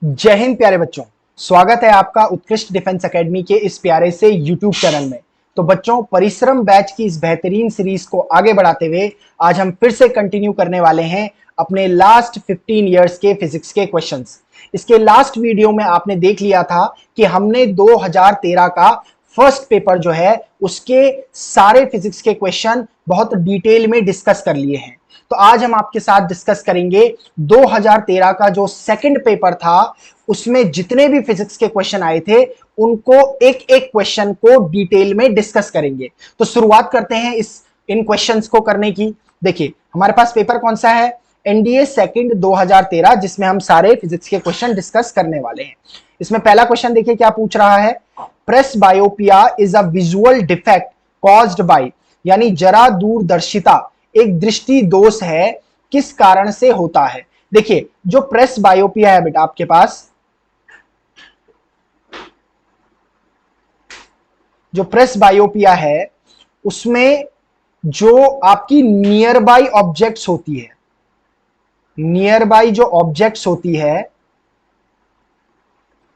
जय हिंद प्यारे बच्चों। स्वागत है आपका उत्कृष्ट डिफेंस एकेडमी के इस प्यारे से यूट्यूब चैनल में। तो बच्चों, परिश्रम बैच की इस बेहतरीन सीरीज को आगे बढ़ाते हुए आज हम फिर से कंटिन्यू करने वाले हैं अपने लास्ट 15 इयर्स के फिजिक्स के क्वेश्चंस। इसके लास्ट वीडियो में आपने देख लिया था कि हमने 2013 का फर्स्ट पेपर जो है उसके सारे फिजिक्स के क्वेश्चन बहुत डिटेल में डिस्कस कर लिए हैं। तो आज हम आपके साथ डिस्कस करेंगे 2013 का जो सेकंड पेपर था, उसमें जितने भी फिजिक्स के क्वेश्चन आए थे उनको एक एक क्वेश्चन को डिटेल में डिस्कस करेंगे। तो शुरुआत करते हैं इन क्वेश्चंस को करने की। देखिए, हमारे पास पेपर कौन सा है? एनडीए सेकंड 2013, जिसमें हम सारे फिजिक्स के क्वेश्चन डिस्कस करने वाले हैं। इसमें पहला क्वेश्चन देखिए क्या पूछ रहा है। Presbyopia is a visual defect caused by, यानी जरा दूरदर्शिता एक दृष्टि दोष है, किस कारण से होता है? देखिए, जो प्रेस बायोपिया है बेटा आपके पास, जो प्रेस बायोपिया है उसमें जो आपकी नियर बाई ऑब्जेक्ट्स होती है, नियर बाई जो ऑब्जेक्ट्स होती है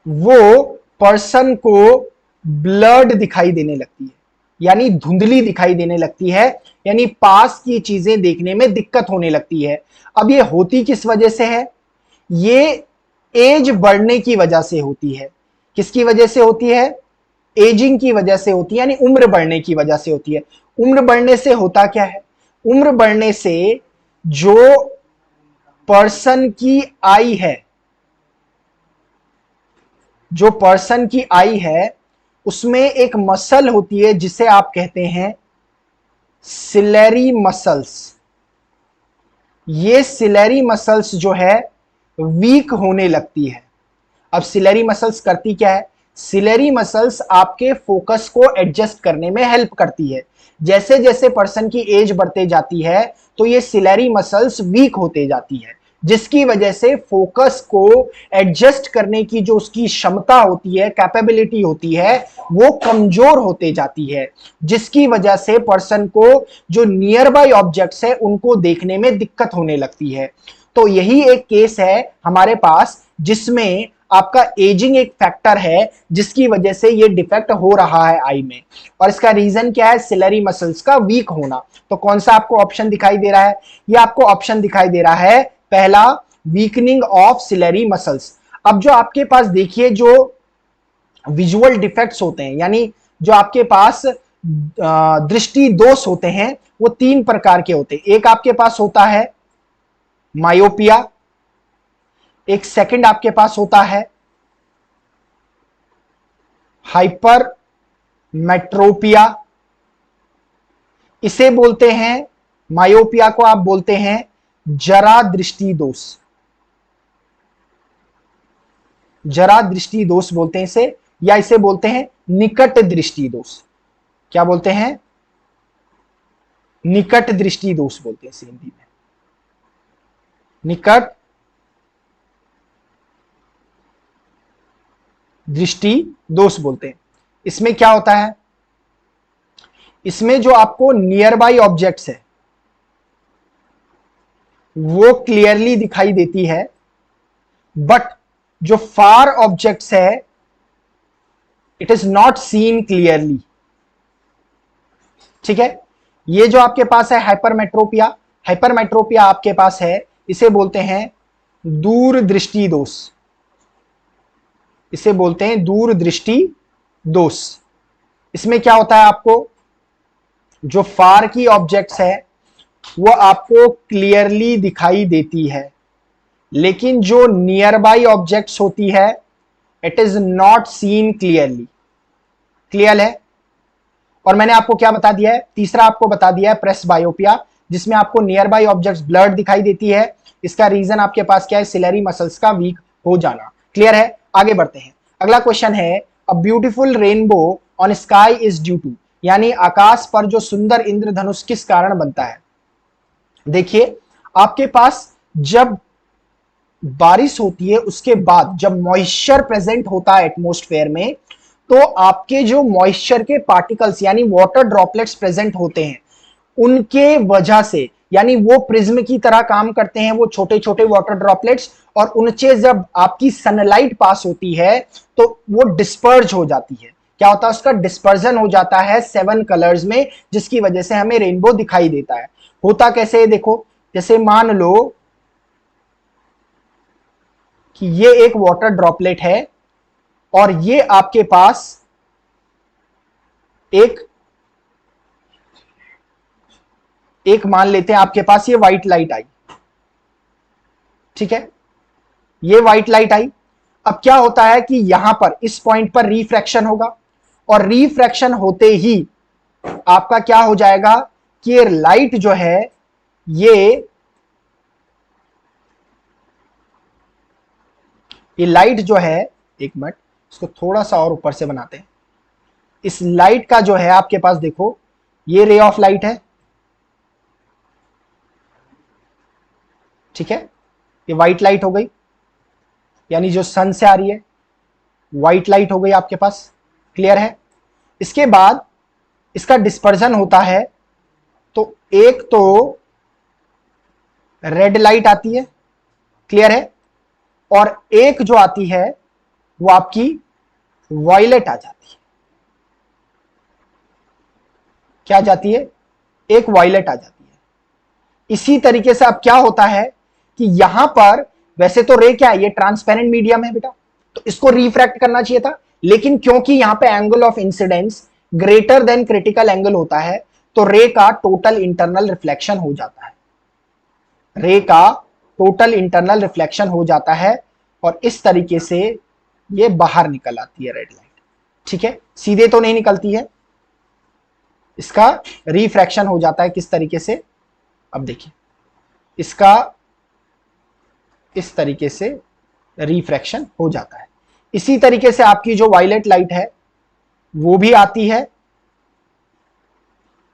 वो पर्सन को ब्लर्ड दिखाई देने लगती है, यानी धुंधली दिखाई देने लगती है, यानी पास की चीजें देखने में दिक्कत होने लगती है। अब ये होती किस वजह से है? ये एज बढ़ने की वजह से होती है। किसकी वजह से होती है? एजिंग की वजह से होती है, यानी उम्र बढ़ने की वजह से होती है। उम्र बढ़ने से होता क्या है? उम्र बढ़ने से जो पर्सन की आई है, जो पर्सन की आई है उसमें एक मसल होती है जिसे आप कहते हैं सिलेरी मसल्स। ये सिलेरी मसल्स जो है वीक होने लगती है। अब सिलेरी मसल्स करती क्या है? सिलेरी मसल्स आपके फोकस को एडजस्ट करने में हेल्प करती है। जैसे जैसे पर्सन की एज बढ़ते जाती है तो ये सिलेरी मसल्स वीक होते जाती है, जिसकी वजह से फोकस को एडजस्ट करने की जो उसकी क्षमता होती है, कैपेबिलिटी होती है, वो कमजोर होते जाती है, जिसकी वजह से पर्सन को जो नियर बाई ऑब्जेक्ट्स है उनको देखने में दिक्कत होने लगती है। तो यही एक केस है हमारे पास जिसमें आपका एजिंग एक फैक्टर है, जिसकी वजह से ये डिफेक्ट हो रहा है आई में। और इसका रीजन क्या है? सिलेरी मसल्स का वीक होना। तो कौन सा आपको ऑप्शन दिखाई दे रहा है? ये आपको ऑप्शन दिखाई दे रहा है पहला, वीकनिंग ऑफ सिलेरी मसल्स। अब जो आपके पास देखिए जो विजुअल डिफेक्ट्स होते हैं, यानी जो आपके पास दृष्टि दोष होते हैं, वो तीन प्रकार के होते हैं। एक आपके पास होता है मायोपिया, एक सेकंड आपके पास होता है हाइपर मेट्रोपिया। इसे बोलते हैं, मायोपिया को आप बोलते हैं जरा दृष्टि दोष। जरा दृष्टि दोष बोलते हैं इसे, या इसे बोलते हैं निकट दृष्टि दोष। क्या बोलते हैं? निकट दृष्टि दोष बोलते हैं इसे हिंदी में, निकट दृष्टि दोष बोलते हैं। इसमें क्या होता है? इसमें जो आपको नियर बाई ऑब्जेक्ट्स है वो क्लियरली दिखाई देती है, बट जो फार ऑब्जेक्ट्स है it is not seen clearly. ठीक है, ये जो आपके पास है हाइपरमेट्रोपिया, हाइपरमेट्रोपिया आपके पास है, इसे बोलते हैं दूर दृष्टि दोष। इसे बोलते हैं दूर दृष्टि दोष। इसमें क्या होता है? आपको जो फार की ऑब्जेक्ट्स है वो आपको क्लियरली दिखाई देती है, लेकिन जो नियर बाई ऑब्जेक्ट्स होती है it is not seen clearly. Clear है? और मैंने आपको क्या बता दिया है? तीसरा आपको बता दिया है प्रेस बायोपिया, जिसमें आपको नियर बाई ऑब्जेक्ट्स ब्लर्ड दिखाई देती है। इसका रीजन आपके पास क्या है? सिलेरी मसल्स का वीक हो जाना। क्लियर है? आगे बढ़ते हैं। अगला क्वेश्चन है, a beautiful rainbow on sky is due to, यानी आकाश पर जो सुंदर इंद्रधनुष किस कारण बनता है? देखिए, आपके पास जब बारिश होती है उसके बाद जब मॉइस्चर प्रेजेंट होता है एटमॉस्फेयर में, तो आपके जो मॉइस्चर के पार्टिकल्स यानी वाटर ड्रॉपलेट्स प्रेजेंट होते हैं, उनके वजह से यानी वो प्रिज्म की तरह काम करते हैं वो छोटे छोटे वाटर ड्रॉपलेट्स, और उनसे जब आपकी सनलाइट पास होती है तो वो डिस्पर्ज हो जाती है। क्या होता है? उसका डिस्पर्जन हो जाता है 7 कलर्स में, जिसकी वजह से हमें रेनबो दिखाई देता है। होता कैसे है देखो, जैसे मान लो कि ये एक वाटर ड्रॉपलेट है और ये आपके पास एक मान लेते हैं आपके पास ये व्हाइट लाइट आई, ठीक है, ये व्हाइट लाइट आई। अब क्या होता है कि यहां पर इस पॉइंट पर रिफ्रैक्शन होगा, और रिफ्रैक्शन होते ही आपका क्या हो जाएगा कि ये लाइट जो है ये लाइट जो है, एक मिनट इसको थोड़ा सा और ऊपर से बनाते हैं। इस लाइट का जो है आपके पास देखो, ये रे ऑफ लाइट है, ठीक है, ये व्हाइट लाइट हो गई, यानी जो सन से आ रही है व्हाइट लाइट हो गई आपके पास। क्लियर है? इसके बाद इसका डिस्पर्जन होता है, तो एक तो रेड लाइट आती है, क्लियर है, और एक जो आती है वो आपकी वॉयलेट आ जाती है। क्या जाती है? एक वॉयलेट आ जाती है। इसी तरीके से अब क्या होता है कि यहां पर वैसे तो रे क्या है, ये ट्रांसपेरेंट मीडियम है बेटा, तो इसको रिफ्रैक्ट करना चाहिए था, लेकिन क्योंकि यहां पे angle of incidence greater than critical angle होता है, तो रे का टोटल इंटरनल रिफ्लेक्शन हो जाता है। रे का टोटल इंटरनल रिफ्लेक्शन हो जाता है, और इस तरीके से ये बाहर निकल आती है रेड लाइट, ठीक है। सीधे तो नहीं निकलती है, इसका रिफ्रैक्शन हो जाता है। किस तरीके से? अब देखिए, इसका इस तरीके से रिफ्रैक्शन हो जाता है। इसी तरीके से आपकी जो वायलेट लाइट है वो भी आती है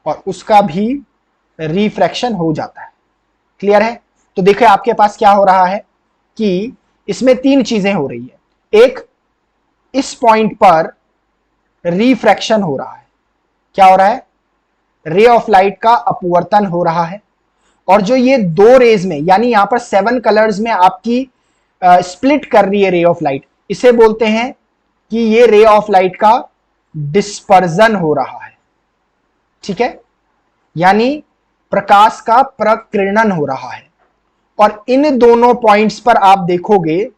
और उसका भी रिफ्रैक्शन हो जाता है। क्लियर है? तो देखिए आपके पास क्या हो रहा है कि इसमें 3 चीजें हो रही है। एक, इस पॉइंट पर रिफ्रैक्शन हो रहा है। क्या हो रहा है? रे ऑफ लाइट का अपवर्तन हो रहा है, और जो ये 2 रेज में, यानी यहां पर 7 कलर्स में आपकी स्प्लिट कर रही है रे ऑफ लाइट, इसे बोलते हैं कि ये रे ऑफ लाइट का डिस्पर्जन हो रहा है, ठीक है, यानी प्रकाश का प्रकीर्णन हो रहा है। और इन दोनों पॉइंट्स पर आप देखोगे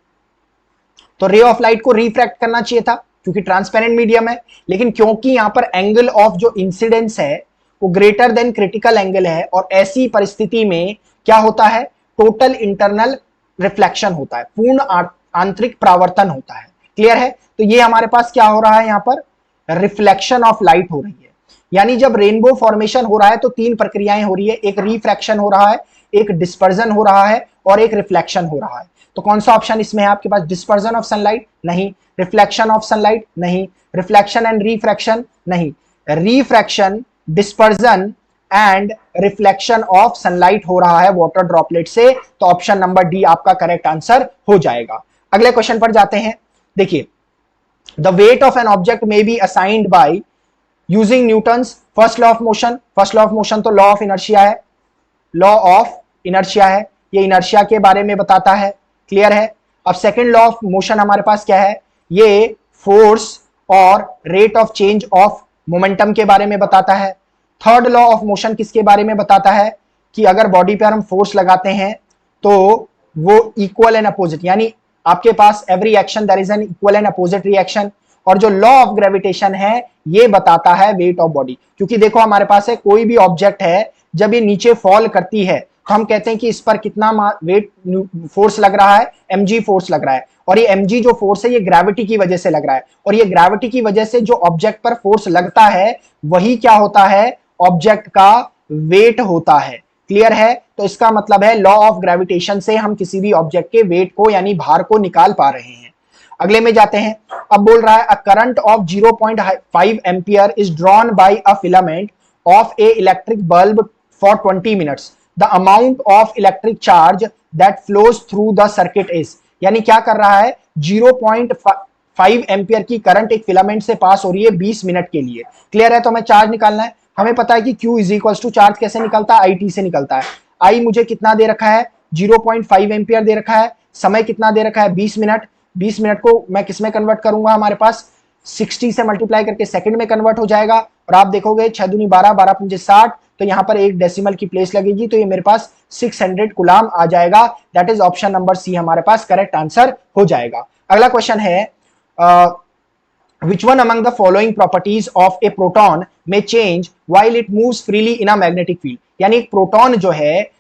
तो रे ऑफ लाइट को रिफ्रैक्ट करना चाहिए था क्योंकि ट्रांसपेरेंट मीडियम है, लेकिन क्योंकि यहां पर एंगल ऑफ जो इंसिडेंस है वो ग्रेटर देन क्रिटिकल एंगल है, और ऐसी परिस्थिति में क्या होता है? टोटल इंटरनल रिफ्लेक्शन होता है, पूर्ण आंतरिक परावर्तन होता है। क्लियर है? तो ये हमारे पास क्या हो रहा है, यहां पर रिफ्लेक्शन ऑफ लाइट हो रही है। यानी जब रेनबो फॉर्मेशन हो रहा है तो 3 प्रक्रियाएं हो रही है, एक रिफ्रैक्शन हो रहा है, एक डिस्पर्जन हो रहा है, और एक रिफ्लेक्शन हो रहा है। तो कौन सा ऑप्शन इसमें है आपके पास? डिस्पर्जन ऑफ सनलाइट नहीं, रिफ्लेक्शन ऑफ सनलाइट नहीं, रिफ्लेक्शन एंड रिफ्रैक्शन नहीं, refraction, dispersion and reflection of sunlight हो रहा है वाटर ड्रॉपलेट से। तो ऑप्शन नंबर डी आपका करेक्ट आंसर हो जाएगा। अगले क्वेश्चन पर जाते हैं। देखिए, the weight of an object may be assigned by using Newton's first law of motion. First law of motion तो लॉ ऑफ इनर्शिया है, लॉ ऑफ इनर्शिया है, ये इनर्शिया के बारे में बताता है। क्लियर है? अब सेकंड लॉ ऑफ मोशन हमारे पास क्या है? ये फोर्स और rate of change of momentum के बारे में बताता है। थर्ड लॉ ऑफ मोशन किसके बारे में बताता है? कि अगर बॉडी पर हम फोर्स लगाते हैं तो वो इक्वल एंड अपोजिट, यानी आपके पास every action there is an equal and opposite reaction. और जो लॉ ऑफ ग्रेविटेशन है ये बताता है वेट ऑफ बॉडी, क्योंकि देखो हमारे पास है कोई भी ऑब्जेक्ट है, जब ये नीचे फॉल करती है तो हम कहते हैं कि इस पर कितना वेट फोर्स लग रहा है, mg फोर्स लग रहा है, और ये mg जो फोर्स है ये ग्रेविटी की वजह से लग रहा है, और ये ग्रेविटी की वजह से जो ऑब्जेक्ट पर फोर्स लगता है वही क्या होता है? ऑब्जेक्ट का वेट होता है। क्लियर है? तो इसका मतलब है लॉ ऑफ ग्रेविटेशन से हम किसी भी ऑब्जेक्ट के वेट को यानी भार को निकाल पा रहे हैं। अगले में जाते हैं। अब बोल रहा है a current of 0.5 ampere is drawn by a filament of A electric bulb for 20 minutes, the amount of electric charge that flows through the circuit is. यानी क्या कर रहा है? 0.5 एम्पियर की करंट एक फिलामेंट से पास हो रही है 20 मिनट के लिए। क्लियर है? तो हमें चार्ज निकालना है। हमें पता है कि Q is equal to charge कैसे निकलता है? IT से निकलता है। आई मुझे कितना दे रखा है, 0.5 एम्पियर दे रखा है, समय कितना दे रखा है, 20 मिनट। 20 मिनट को मैं किस में कन्वर्ट करूंगा, हमारे पास 60 से मल्टीप्लाई करके सेकंड में कन्वर्ट हो जाएगा, और आप देखोगे 6 दूनी 12, 12 पंजे 60, तो यहां पर एक डेसिमल की प्लेस लगेगी, तो ये मेरे पास 600 कुलाम आ जाएगा। That is option number C हमारे पास करेक्ट आंसर हो जाएगा। अगला क्वेश्चन है, which one among the following properties of a proton may change while it moves freely in a magnetic field? यानी एक प्रोटॉन जो है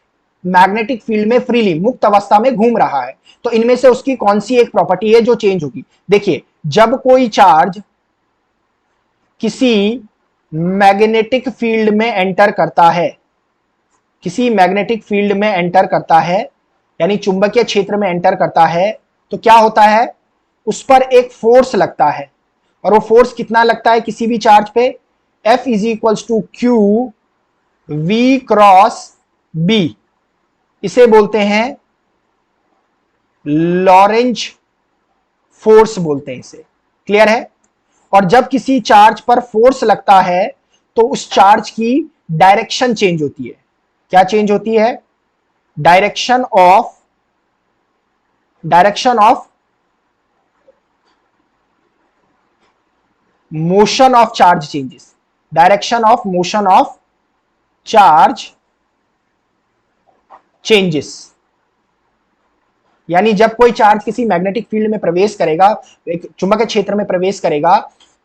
मैग्नेटिक फील्ड में फ्रीली मुक्त अवस्था में घूम रहा है, तो इनमें से उसकी कौन सी एक प्रॉपर्टी है जो चेंज होगी। देखिए, जब कोई चार्ज किसी मैग्नेटिक फील्ड में एंटर करता है, किसी मैग्नेटिक फील्ड में एंटर करता है, यानी चुंबकीय क्षेत्र में एंटर करता है, तो क्या होता है, उस पर एक फोर्स लगता है, और वो फोर्स कितना लगता है किसी भी चार्ज पे, F is equals to Q V cross B. इसे बोलते हैं लॉरेंज फोर्स बोलते हैं इसे। क्लियर है। और जब किसी चार्ज पर फोर्स लगता है तो उस चार्ज की डायरेक्शन चेंज होती है। क्या चेंज होती है, direction of motion of charge changes, direction of motion of charge changes. यानी जब कोई चार्ज किसी मैग्नेटिक फील्ड में प्रवेश करेगा, एक चुंबकीय क्षेत्र में प्रवेश करेगा,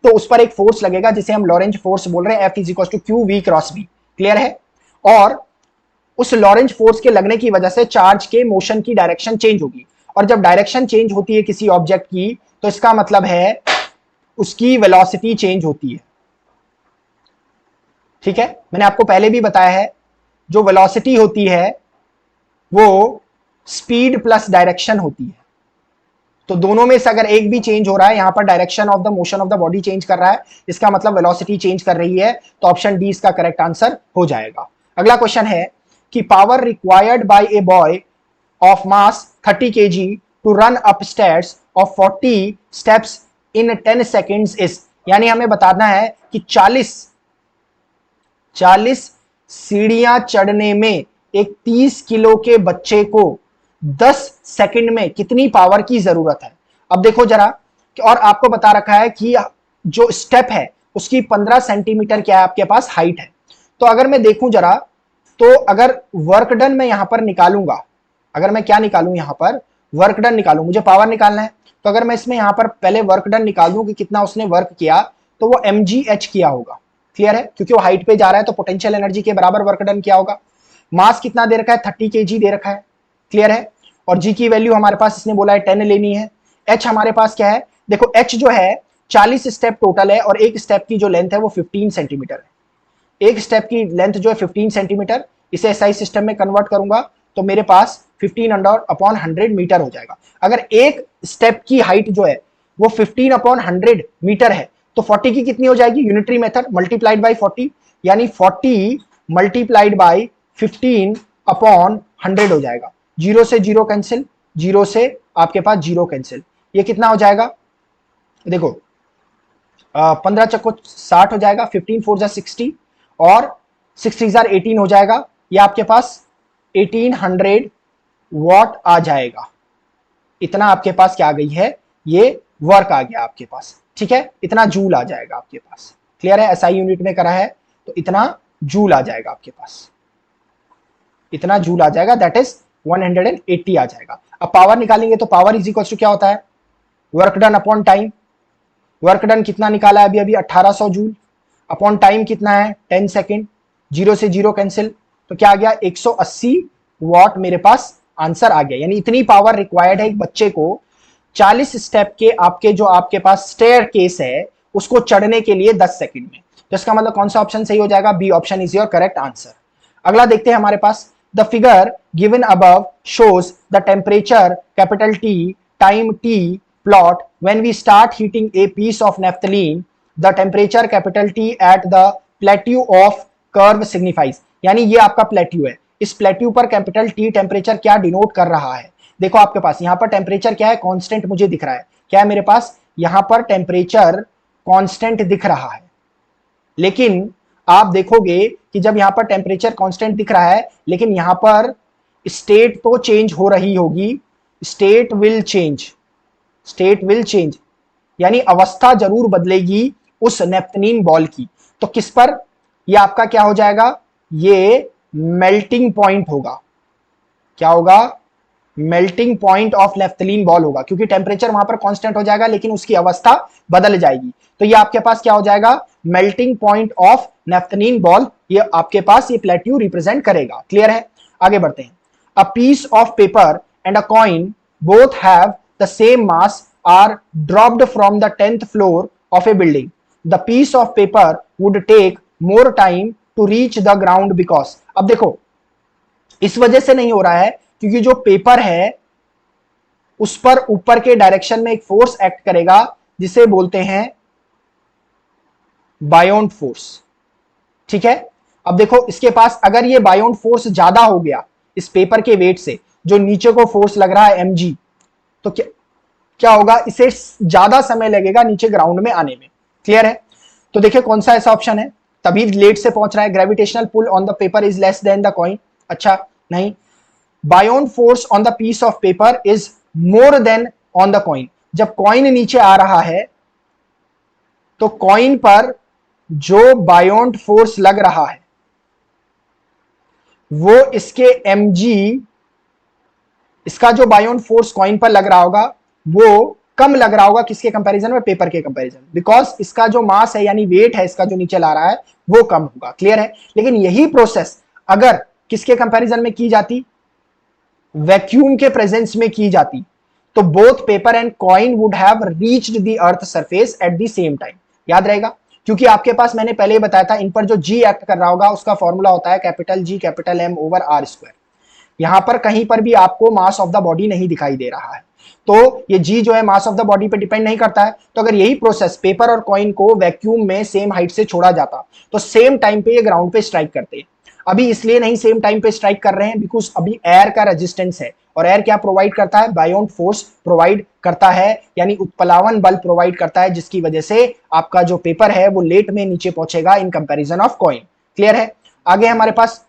तो उस पर एक फोर्स लगेगा जिसे हम लॉरेंज फोर्स बोल रहे हैं, F is equal to Q V cross B. Clear है। और उस लॉरेंज फोर्स के लगने की वजह से चार्ज के मोशन की डायरेक्शन चेंज होगी, और जब डायरेक्शन चेंज होती है किसी ऑब्जेक्ट की, तो इसका मतलब है उसकी वेलोसिटी चेंज होती है। ठीक है, मैंने आपको पहले भी बताया है, जो वेलोसिटी होती है वो स्पीड प्लस डायरेक्शन होती है। तो दोनों में से अगर एक भी चेंज हो रहा है, यहां पर direction of the motion of the body change कर रहा है, इसका मतलब वेलोसिटी चेंज कर रही है, तो ऑप्शन डी इसका करेक्ट आंसर हो जाएगा। अगला क्वेश्चन है कि power required by a boy of mass 30 kg to run up stairs of 40 steps in 10 seconds is. यानी हमें बताना है कि 40 सीढ़ियां चढ़ने में एक 30 किलो के बच्चे को 10 सेकंड में कितनी पावर की जरूरत है। अब देखो जरा, और आपको बता रखा है कि जो स्टेप है उसकी 15 सेंटीमीटर क्या है आपके पास हाइट है। तो अगर मैं देखूं जरा, तो अगर वर्क डन मैं यहां पर निकालूंगा, अगर मैं क्या निकालूं, यहां पर वर्क डन निकालूं, मुझे पावर निकालना है, तो अगर मैं इसमें यहां पर पहले वर्क डन निकाल दूं कि कितना उसने वर्क किया, तो वो mgh किया होगा। क्लियर है, क्योंकि वो हाइट पे जा रहा है तो पोटेंशियल एनर्जी के बराबर वर्क डन किया होगा। मास कितना दे रखा है, 30 kg दे रखा है। क्लियर है। और जी की वैल्यू हमारे पास इसने बोला है 10 लेनी है। एच हमारे पास क्या है, देखो एच जो है 40 स्टेप टोटल है, और एक स्टेप की जो लेंथ है वो 15 सेंटीमीटर है। एक स्टेप की लेंथ जो है 15 सेंटीमीटर, इसे एसआई सिस्टम में कन्वर्ट करूंगा तो मेरे पास 15/100 मीटर हो जाएगा। अगर एक स्टेप की हाइट जो है वो 15/100 मीटर है, तो 40 की कितनी हो जाएगी, यूनिटरी मेथड मल्टीप्लाइड बाई 40, यानी 40 मल्टीप्लाइड बाई 15/100 हो जाएगा। 0 से 0 कैंसिल, 0 से आपके पास 0 कैंसिल, ये कितना हो जाएगा, देखो 15 चक्को 60 हो जाएगा, 15 4 जा 60, और 60 जार 18 हो जाएगा, ये आपके पास 1800 वॉट आ जाएगा। इतना आपके पास क्या आ गई है, ये वर्क आ गया आपके पास। ठीक है, इतना जूल आ जाएगा आपके पास। क्लियर है, एसआई यूनिट में करा है तो इतना जूल आ जाएगा आपके पास, इतना जूल आ जाएगा, दैट इज 180 आ जाएगा। अब पावर निकालेंगे तो पावर इज इक्वल्स टू क्या होता है, work done upon time. Work done कितना निकाला है अभी 1800 जूल, अपॉन टाइम कितना है 10 सेकेंड, 0 से 0 कैंसिल, तो क्या आ गया 180 वॉट मेरे पास आंसर आ गया। यानी इतनी पावर रिक्वायर्ड है एक बच्चे को 40 स्टेप के आपके जो आपके पास स्टेयर केस है उसको चढ़ने के लिए 10 सेकंड में। तो इसका मतलब कौन सा ऑप्शन सही हो जाएगा, B option is your correct answer. अगला देखते हैं हमारे पास, the figure given above shows the temperature capital T time T plot when we start heating a piece of naphthalene the temperature capital T at the plateau of curve signifies. यानी ये आपका plateau है, इस plateau पर capital T temperature क्या denote कर रहा है। देखो आपके पास यहां पर टेम्परेचर क्या है, कांस्टेंट मुझे दिख रहा है, क्या है मेरे पास यहां पर टेम्परेचर कांस्टेंट दिख रहा है। लेकिन आप देखोगे कि जब यहां पर टेम्परेचर कांस्टेंट दिख रहा है, लेकिन यहां पर स्टेट तो चेंज हो रही होगी, state will change, state will change, यानी अवस्था जरूर बदलेगी उस नेप्थलीन बॉल की। तो किस पर, ये आपका क्या हो जाएगा, ये मेल्टिंग पॉइंट होगा। क्या होगा, melting point of naphthalene ball होगा, क्योंकि टेम्परेचर वहां पर कांस्टेंट हो जाएगा लेकिन उसकी अवस्था बदल जाएगी। तो ये आपके पास क्या हो जाएगा, melting point of naphthalene ball, ये आपके पास ये प्लेट्यू रिप्रेजेंट करेगा। क्लियर है, आगे बढ़ते हैं। A piece of paper and a coin both have the same mass are dropped from the 10th floor of a building. The piece of paper would take more time to reach the ground because. अब देखो, इस वजह से नहीं हो रहा है क्योंकि जो पेपर है उस पर ऊपर के डायरेक्शन में एक फोर्स एक्ट करेगा जिसे बोलते हैं बायोंट फोर्स। ठीक है, अब देखो इसके पास अगर ये बायोंट फोर्स ज्यादा हो गया इस पेपर के वेट से, जो नीचे को फोर्स लग रहा है mg, तो क्या होगा, इसे ज्यादा समय लगेगा नीचे ग्राउंड में आने में। क्लियर है, तो देखिए कौन सा ऐसा ऑप्शन है, तभी लेट से पहुंच रहा है। Gravitational pull on the paper is less than the coin, अच्छा नहीं। Buoyant force on the piece of paper is more than on the coin. जब कॉइन नीचे आ रहा है तो कॉइन पर जो बायोंट फोर्स लग रहा है वो इसके mg, इसका जो बायोंट फोर्स कॉइन पर लग रहा होगा वो कम लग रहा होगा किसके कंपैरिजन में, पेपर के कंपैरिजन, बिकॉज इसका जो मास है यानी वेट है इसका जो नीचे ला रहा है वो कम होगा। क्लियर है, लेकिन यही प्रोसेस अगर किसके कंपैरिजन में की जाती, वैक्यूम के प्रेजेंस में की जाती, तो both paper and coin would have reached the earth surface at the same time. याद रहेगा, क्योंकि आपके पास मैंने पहले ही बताया था इन पर जो जी एक्ट कर रहा होगा उसका फॉर्मूला होता है capital G capital M over R square. यहां पर कहीं पर भी आपको मास ऑफ द बॉडी नहीं दिखाई दे रहा है, तो ये जी जो है मास ऑफ द बॉडी पे डिपेंड नहीं करता है। तो अगर यही प्रोसेस पेपर और कॉइन को वैक्यूम में सेम हाइट से छोड़ा जाता तो सेम टाइम पे ये ग्राउंड पे स्ट्राइक करते हैं। अभी इसलिए नहीं सेम टाइम पे स्ट्राइक कर रहे हैं बिकॉज अभी एयर का रेजिस्टेंस है, और एयर क्या प्रोवाइड करता है, बायोंट फोर्स प्रोवाइड करता है, यानी उत्प्लावन बल प्रोवाइड करता है, जिसकी वजह से आपका जो पेपर है वो लेट में नीचे पहुंचेगा in comparison of coin. Clear है, आगे हमारे पास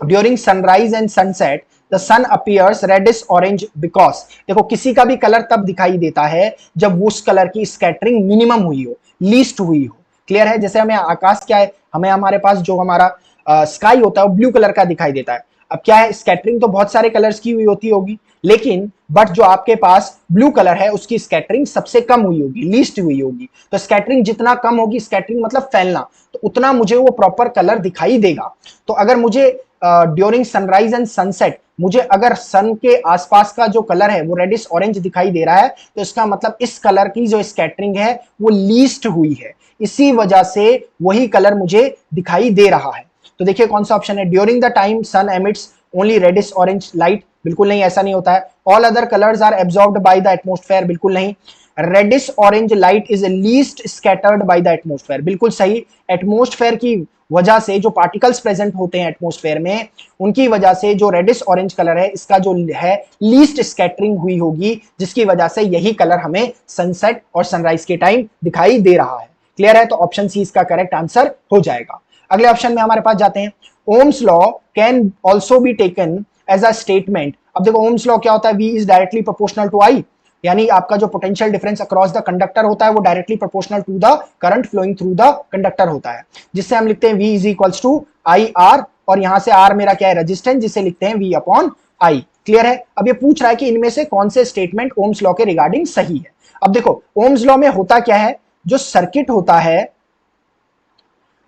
during sunrise and sunset the sun appears reddish orange because. देखो किसी का भी कलर तब दिखाई देता है जब उस कलर की स्कैटरिंग मिनिमम हुई हो, लीस्ट हुई हो। क्लियर है, जैसे हमें आकाश क्या है, हमें हमारे पास जो हमारा स्काई होता है वो ब्लू कलर का दिखाई देता है। अब क्या है, स्कैटरिंग तो बहुत सारे कलर्स की हुई होती होगी, लेकिन बट जो आपके पास ब्लू कलर है उसकी स्कैटरिंग सबसे कम हुई होगी, लीस्ट हुई होगी। तो स्कैटरिंग जितना कम होगी, स्कैटरिंग मतलब फैलना, तो उतना मुझे वो प्रॉपर कलर दिखाई देगा। तो अगर मुझे ड्यूरिंग सनराइज एंड सनसेट मुझे अगर सन के आसपास का जो कलर है वो रेडिश ऑरेंज दिखाई दे रहा है, तो इसका मतलब इस कलर की जो स्कैटरिंग है वो लीस्ट हुई है, इसी वजह से वही कलर मुझे दिखाई दे रहा है। तो देखिए कौन सा ऑप्शन है, during the time sun emits only reddish orange light, बिल्कुल नहीं, ऐसा नहीं होता है। All other colours are absorbed by the atmosphere, बिल्कुल नहीं। Reddish orange light is least scattered by the atmosphere, बिल्कुल सही। एटमॉस्फेयर की वजह से जो पार्टिकल्स प्रेजेंट होते हैं एटमॉस्फेयर में, उनकी वजह से जो रेडिश ऑरेंज कलर है इसका जो है लीस्ट स्कैटरिंग हुई होगी, जिसकी वजह से यही कलर हमें सनसेट और सनराइज के टाइम दिखाई दे रहा है। क्लियर है, तो ऑप्शन सी इसका करेक्ट आंसर हो जाएगा। अगले ऑप्शन में हमारे पास जाते हैं, Ohm's law can also be taken as a statement. अब देखो ओम्स लॉ क्या होता है, V is directly proportional to I, यानी आपका जो potential difference across the conductor होता है वो directly proportional to the current flowing through the conductor होता है, जिससे हम लिखते हैं V is equals to IR, और यहां से R मेरा क्या है, रेजिस्टेंस, जिसे लिखते हैं V अपॉन I। क्लियर है, अब ये पूछ रहा है कि इनमें से कौन से स्टेटमेंट ओम्स लॉ के रिगार्डिंग सही है। अब देखो ओम्स लॉ में होता क्या है, जो सर्किट होता है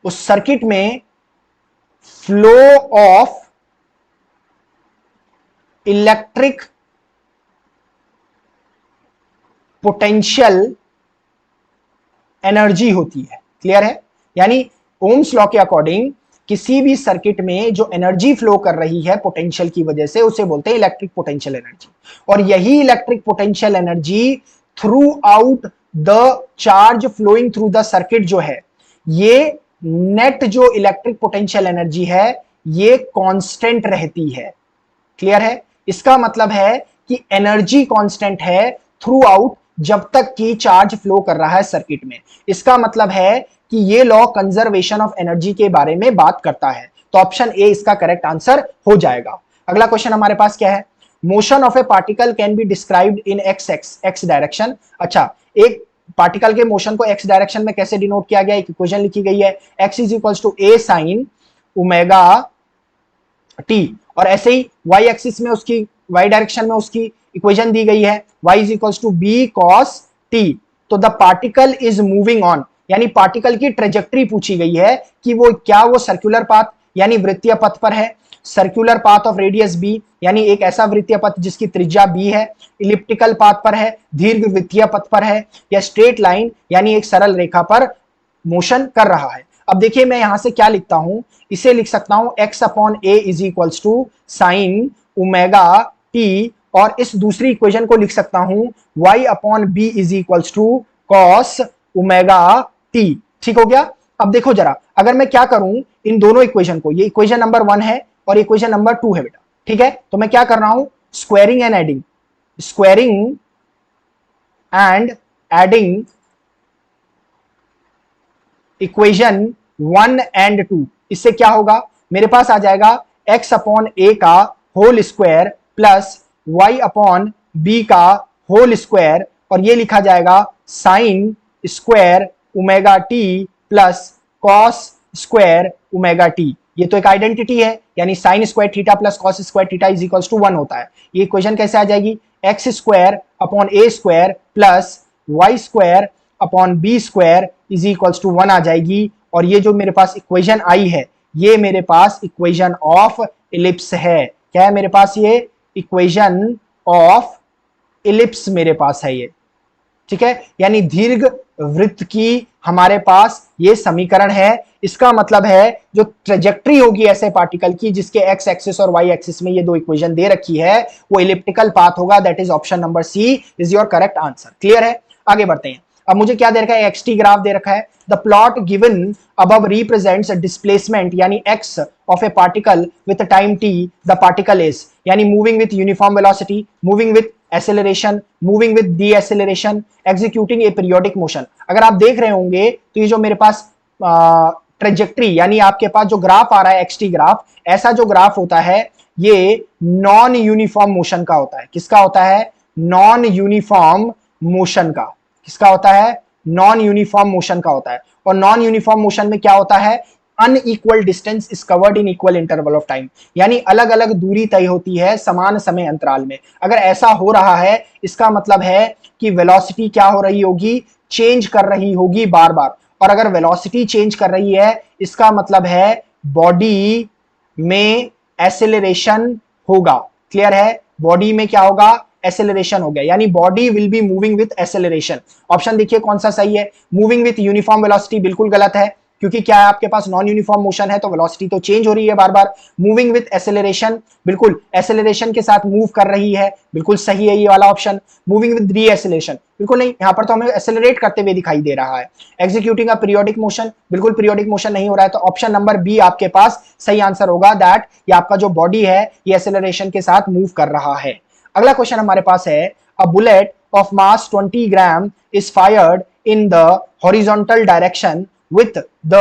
उस सर्किट में flow of electric potential energy होती है। क्लियर है, यानी ओम्स लॉ के अकॉर्डिंग किसी भी सर्किट में जो एनर्जी फ्लो कर रही है पोटेंशियल की वजह से उसे बोलते हैं इलेक्ट्रिक पोटेंशियल एनर्जी, और यही electric potential energy throughout the charge flowing through the circuit जो है, ये नेट जो इलेक्ट्रिक पोटेंशियल एनर्जी है ये कांस्टेंट रहती है। क्लियर है, इसका मतलब है कि एनर्जी कांस्टेंट है थ्रू आउट जब तक कि चार्ज फ्लो कर रहा है सर्किट में। इसका मतलब है कि ये लॉ कंजर्वेशन ऑफ एनर्जी के बारे में बात करता है। तो ऑप्शन ए इसका करेक्ट आंसर हो जाएगा। अगला क्वेश्चन हमारे पास क्या है, motion of a particle can be described in x direction. अच्छा, एक पार्टिकल के मोशन को एक्स डायरेक्शन में कैसे डिनोट किया गया, एक इक्वेशन लिखी गई है, x is equal to A sine omega T, और ऐसे ही y एक्सिस में उसकी y डायरेक्शन में उसकी इक्वेशन दी गई है, y is equal to B cos T. तो the particle is moving on, यानी पार्टिकल की ट्रेजेक्टरी पूछी गई है कि वो क्या वो सर्कुलर पाथ यानी वृत्तीय पथ पर है, circular path of radius B यानी एक ऐसा वृत्तीय पथ जिसकी त्रिज्या बी है, इलिप्टिकल पाथ पर है, दीर्घ वृत्तीय पथ पर है, या स्ट्रेट लाइन यानी एक सरल रेखा पर मोशन कर रहा है। अब देखिए मैं यहां से क्या लिखता हूं, इसे लिख सकता हूं x upon A is equals to sine omega T, और इस दूसरी इक्वेशन को लिख सकता हूं y upon B is equals to cos omega T. ठीक हो गया। अब देखो जरा, अगर मैं क्या करूं इन दोनों इक्वेशन को, ये इक्वेशन नंबर 1 है और इक्वेशन नंबर 2 है बेटा, ठीक है, तो मैं क्या कर रहा हूं, squaring and adding, squaring and adding equation 1 and 2। इससे क्या होगा, मेरे पास आ जाएगा x अपॉन ए का whole square plus y upon B का होल स्क्वायर, और ये लिखा जाएगा sine square omega T plus cos square omega T. ये तो एक आइडेंटिटी है, यानी sine square theta plus cos square theta is equals to 1 होता है। ये इक्वेशन कैसे आ जाएगी, X square upon A square plus Y square upon B square is equals to 1 आ जाएगी। और ये जो मेरे पास इक्वेशन आई है, ये मेरे पास इक्वेशन ऑफ इलिप्स है। क्या है मेरे पास, ये इक्वेशन ऑफ इलिप्स मेरे पास है ये, ठीक है, यानी दीर्घ वृत्त की हमारे पास ये समीकरण है। इसका मतलब है जो ट्रेजेक्टरी होगी ऐसे पार्टिकल की जिसके एक्स एक्सिस और वाई एक्सिस में ये दो इक्वेशन दे रखी है, वो इलिप्टिकल पाथ होगा। That is option number C is your correct answer. Clear है, आगे बढ़ते हैं। अब मुझे क्या दे रखा है, एक्सटी ग्राफ दे रखा है। The plot given above represents displacement यानी X of a particle with time T, the particle is, यानी moving with uniform velocity, moving with acceleration, moving with deceleration, executing a periodic motion. अगर आप देख रहे होंगे तो ये जो मेरे पास ट्रेजेक्टरी यानी आपके पास जो ग्राफ आ रहा है एक्सटी ग्राफ, ऐसा जो ग्राफ होता है ये नॉन यूनिफॉर्म मोशन का होता है। किसका होता है, नॉन यूनिफॉर्म मोशन का। किसका होता है, नॉन यूनिफॉर्म मोशन का होता है। और नॉन यूनिफॉर्म मोशन में क्या होता है, unequal distance is covered in equal interval of time, यानी अलग अलग दूरी तय होती है समान समय अंतराल में। अगर ऐसा हो रहा है इसका मतलब है कि वेलोसिटी क्या हो रही होगी, चेंज कर रही होगी बार बार। और अगर वेलोसिटी चेंज कर रही है इसका मतलब है बॉडी में एसेलरेशन होगा। क्लियर है, बॉडी में क्या होगा, एसेलरेशन हो गया, यानी body will be moving with acceleration. Option देखिए कौन सा सही है, मूविंग विथ यूनिफॉर्म वेलोसिटी बिल्कुल गलत है, क्योंकि क्या है आपके पास नॉन यूनिफॉर्म मोशन है तो वेलोसिटी तो चेंज हो रही है बार बार। मूविंग विद एसेलरेशन, बिल्कुल एसेलरेशन के साथ मूव कर रही है, बिल्कुल सही है ये वाला ऑप्शन। मूविंग विद डी-एसेलेरेशन, बिल्कुल नहीं, यहां पर तो हमें एसेलरेट करते हुए दिखाई दे रहा है। एग्जीक्यूटिंग अ पीरियोडिक मोशन, बिल्कुल पीरियोडिक मोशन नहीं हो रहा है, तो ऑप्शन नंबर बी आपके पास सही आंसर होगा, दैट ये आपका जो बॉडी है ये एसेलरेशन के साथ मूव कर रहा है। अगला क्वेश्चन हमारे पास है, a bullet of mass 20 gram is fired in the horizontal direction with the